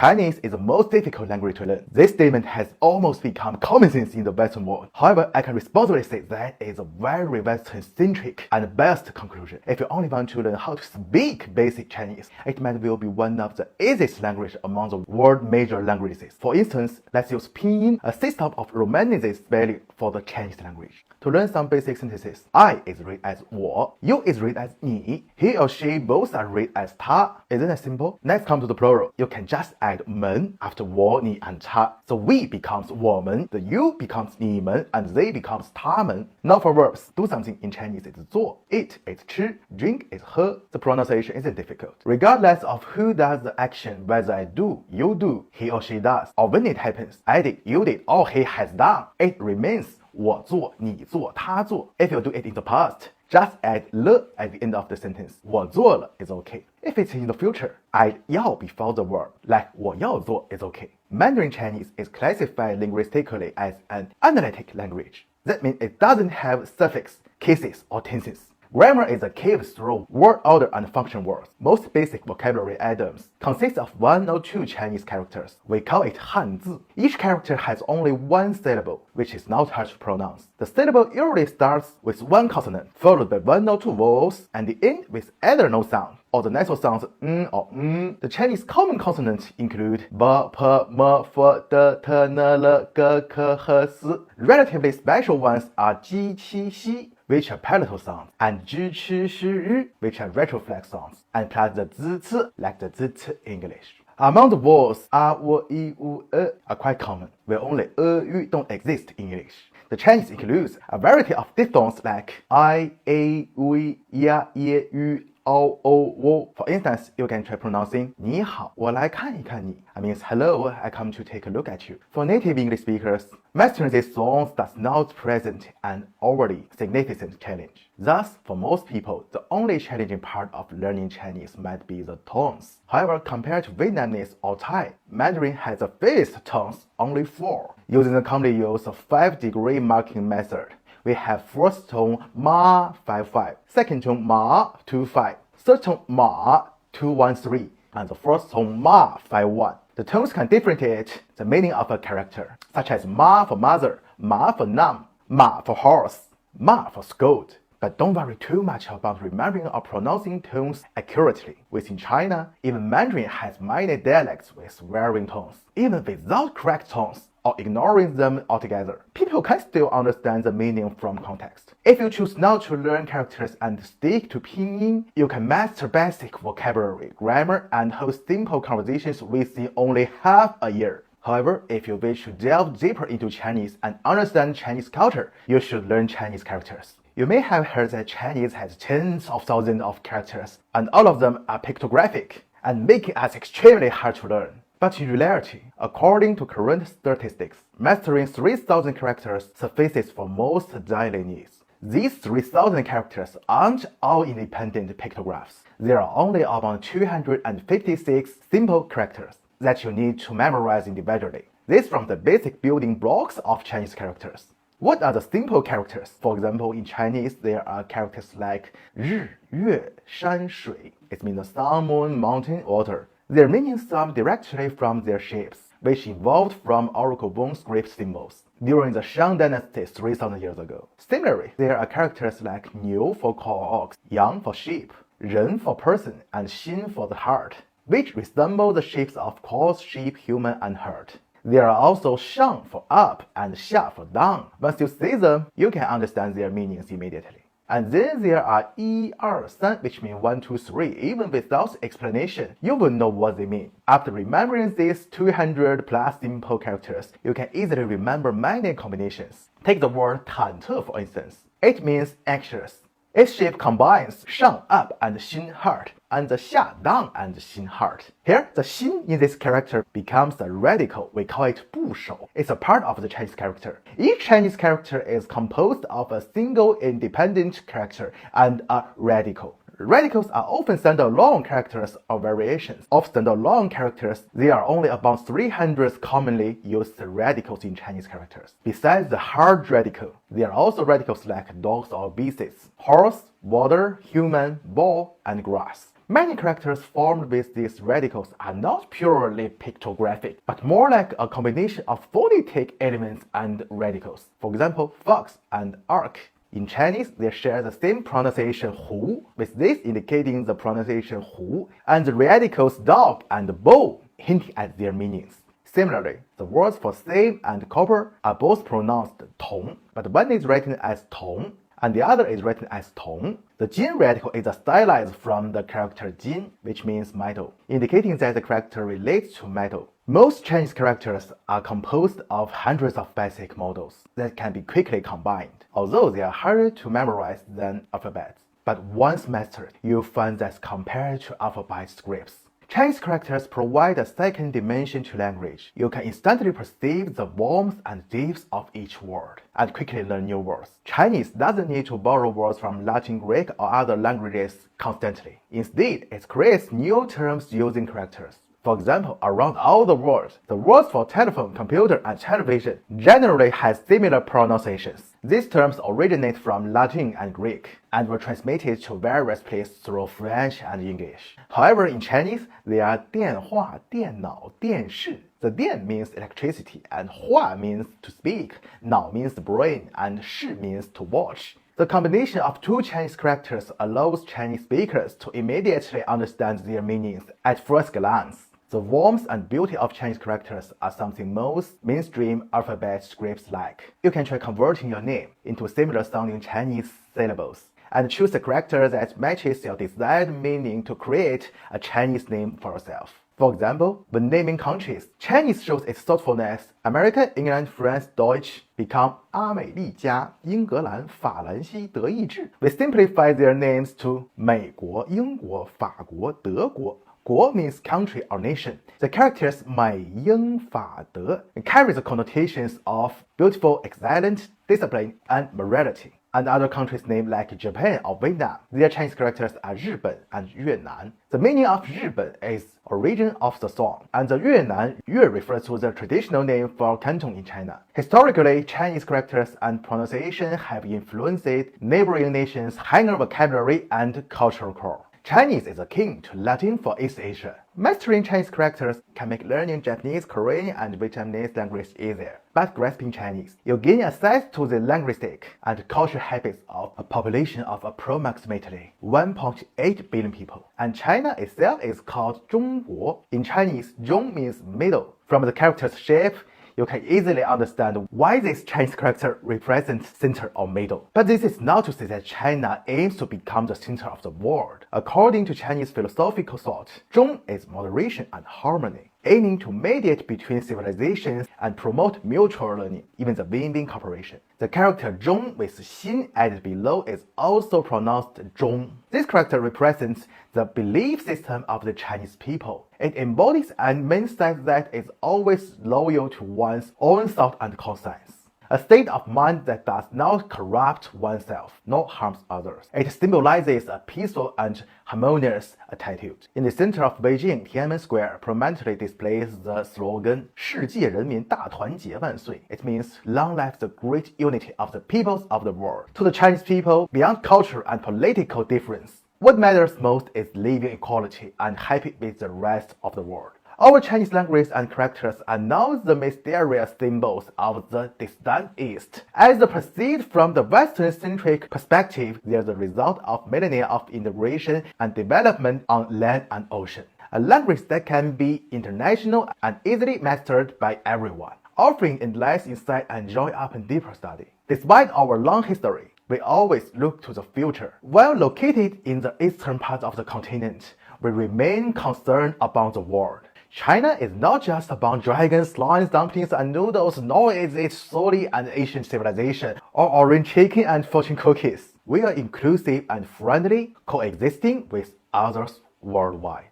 Chinese is the most difficult language to learn. This statement has almost become common sense in the Western world. However, I can responsibly say that it's a very Western-centric and biased conclusion. If you only want to learn how to speak basic Chinese, it might well be one of the easiest languages among the world's major languages. For instance, let's use pinyin, a system of romanized spelling for the Chinese language. To learn some basic sentences, I is read as 我, you is read as 你, he or she both are read as 他. Isn't that simple? Next come to the plural. You can just add 们 after 我, 你 and 他. So we becomes 我们, the you becomes 你们, and they becomes 他们. Now for verbs, do something in Chinese is 做, eat is 吃, drink is 喝. The pronunciation isn't difficult. Regardless of who does the action, whether I do, you do, he or she does, or when it happens, I did, you did, or he has done, it remains 我做, 你做, 他做. If you do it in the past, just add 了 at the end of the sentence. 我做了 is okay. If it's in the future, add 要 before the verb, like 我要做 is okay. Mandarin Chinese is classified linguistically as an analytic language. That means it doesn't have suffix, cases, or tenses. Grammar is a cave through word order and function words. Most basic vocabulary items consist of one or two Chinese characters. We call it 汉字. Each character has only one syllable, which is not hard to pronounce. The syllable usually starts with one consonant, followed by one or two vowels, and the end with either no sound or the nasal sounds or The Chinese common consonants include b, p, m, f, d, t, n, l, g, k, h, s. Relatively special ones are ji, qi, xi, which are palatal sounds, and zhi, chi, shi, ri, which are retroflex sounds, and plus the zi, ci, like the zi, ci English. Among the vowels, a, w, i, u, e are quite common, where only yu don't exist in English. The Chinese includes a variety of diphthongs like I, a, we, ya, ye, yu, o, wo. For instance, you can try pronouncing 你好，我来看一看你. I means hello, I come to take a look at you. For native English speakers, mastering these songs does not present an overly significant challenge. Thus, for most people, the only challenging part of learning Chinese might be the tones. However, compared to Vietnamese or Thai, Mandarin has the fewest tones, only 4. Using the commonly used 5-degree marking method, we have first tone ma 5-5, second tone ma 2-5, third tone ma 2-1-3, and the fourth tone ma 5-1. The tones can differentiate the meaning of a character, such as ma for mother, ma for numb, ma for horse, ma for scold. But don't worry too much about remembering or pronouncing tones accurately. Within China, even Mandarin has many dialects with varying tones. Even without correct tones, or ignoring them altogether, people can still understand the meaning from context. If you choose not to learn characters and stick to pinyin, you can master basic vocabulary, grammar, and hold simple conversations within only half a year. However, if you wish to delve deeper into Chinese and understand Chinese culture, you should learn Chinese characters. You may have heard that Chinese has tens of thousands of characters, and all of them are pictographic, and making us extremely hard to learn. But in reality, according to current statistics, mastering 3,000 characters suffices for most daily needs. These 3,000 characters aren't all independent pictographs. There are only about 256 simple characters that you need to memorize individually. This from the basic building blocks of Chinese characters. What are the simple characters? For example, in Chinese, there are characters like 日, 月, 山, 水. It means the sun, moon, mountain, water. Their meanings stem directly from their shapes, which evolved from oracle bone script symbols during the Shang Dynasty 3,000 years ago. Similarly, there are characters like 牛 for cow or ox, 羊 for sheep, 人 for person, and 心 for the heart, which resemble the shapes of cows, sheep, human, and heart. There are also 上 for up and 下 for down. Once you see them, you can understand their meanings immediately. And then there are 1, 2, 3, which mean 1, 2, 3. Even without explanation, you will know what they mean. After remembering these 200 plus simple characters, you can easily remember many combinations. Take the word 忐忑 for instance. It means anxious. Its shape combines 上 up and 心 heart, and the 下 down and 心 heart. Here, the 心 in this character becomes a radical. We call it 部首. It's a part of the Chinese character. Each Chinese character is composed of a single independent character and a radical. Radicals are often standalone characters or variations. Of standalone characters, there are only about 300 commonly used radicals in Chinese characters. Besides the hard radical, there are also radicals like dogs or beasts, horse, water, human, ball, and grass. Many characters formed with these radicals are not purely pictographic, but more like a combination of phonetic elements and radicals. For example, fox and ark. In Chinese, they share the same pronunciation hu, with this indicating the pronunciation hu, and the radicals dog and bow, hinting at their meanings. Similarly, the words for same and copper are both pronounced tong, but one is written as tong and the other is written as tong. The jin radical is stylized from the character jin, which means metal, indicating that the character relates to metal. Most Chinese characters are composed of hundreds of basic models that can be quickly combined, although they are harder to memorize than alphabets. But once mastered, you'll find that compared to alphabet scripts, Chinese characters provide a second dimension to language. You can instantly perceive the warmth and depth of each word and quickly learn new words. Chinese doesn't need to borrow words from Latin, Greek, or other languages constantly. Instead, it creates new terms using characters. For example, around all the words for telephone, computer, and television generally have similar pronunciations. These terms originate from Latin and Greek and were transmitted to various places through French and English. However, in Chinese, they are 电话, 电脑, 电视. The 电 means electricity, and 话 means to speak, 脑 means brain, and 视 means to watch. The combination of two Chinese characters allows Chinese speakers to immediately understand their meanings at first glance. The warmth and beauty of Chinese characters are something most mainstream alphabet scripts lack. You can try converting your name into similar sounding Chinese syllables and choose a character that matches your desired meaning to create a Chinese name for yourself. For example, when naming countries, Chinese shows its thoughtfulness. America, England, France, Deutsch become 阿美利加、英格兰、法兰西、德意志. We simplify their names to 美国、英国、法国、德国. 国 means country or nation. The characters 美、英、法、德 carry the connotations of beautiful, excellent, discipline, and morality. And other countries' names like Japan or Vietnam, their Chinese characters are 日本 and 越南. The meaning of 日本 is origin of the song, and the 越南 Yue refers to the traditional name for Canton in China. Historically, Chinese characters and pronunciation have influenced neighboring nations' Hangul vocabulary and cultural core. Chinese is akin to Latin for East Asia. Mastering Chinese characters can make learning Japanese, Korean, and Vietnamese language easier. But grasping Chinese, you gain access to the linguistic and cultural habits of a population of approximately 1.8 billion people. And China itself is called 中国. In Chinese, 中 means middle. From the character's shape, you can easily understand why this Chinese character represents center or middle. But this is not to say that China aims to become the center of the world. According to Chinese philosophical thought, 中 is moderation and harmony, aiming to mediate between civilizations and promote mutual learning, even the win-win cooperation. The character 中 with 心 added below is also pronounced 中. This character represents the belief system of the Chinese people. It embodies and mindset that is always loyal to one's own thought and conscience. A state of mind that does not corrupt oneself nor harms others. It symbolizes a peaceful and harmonious attitude. In the center of Beijing, Tiananmen Square prominently displays the slogan 世界人民大团结万岁. It means long live the great unity of the peoples of the world. To the Chinese people, beyond cultural and political difference, what matters most is living equality and happy with the rest of the world. Our Chinese language and characters are now the mysterious symbols of the distant East. As perceived from the Western-centric perspective, they are the result of millennia of integration and development on land and ocean. A language that can be international and easily mastered by everyone, offering endless insight and joy upon deeper study. Despite our long history, we always look to the future. While located in the eastern part of the continent, we remain concerned about the world. China is not just about dragons, lions, dumplings, and noodles, nor is it solely an ancient civilization or orange chicken and fortune cookies. We are inclusive and friendly, coexisting with others worldwide.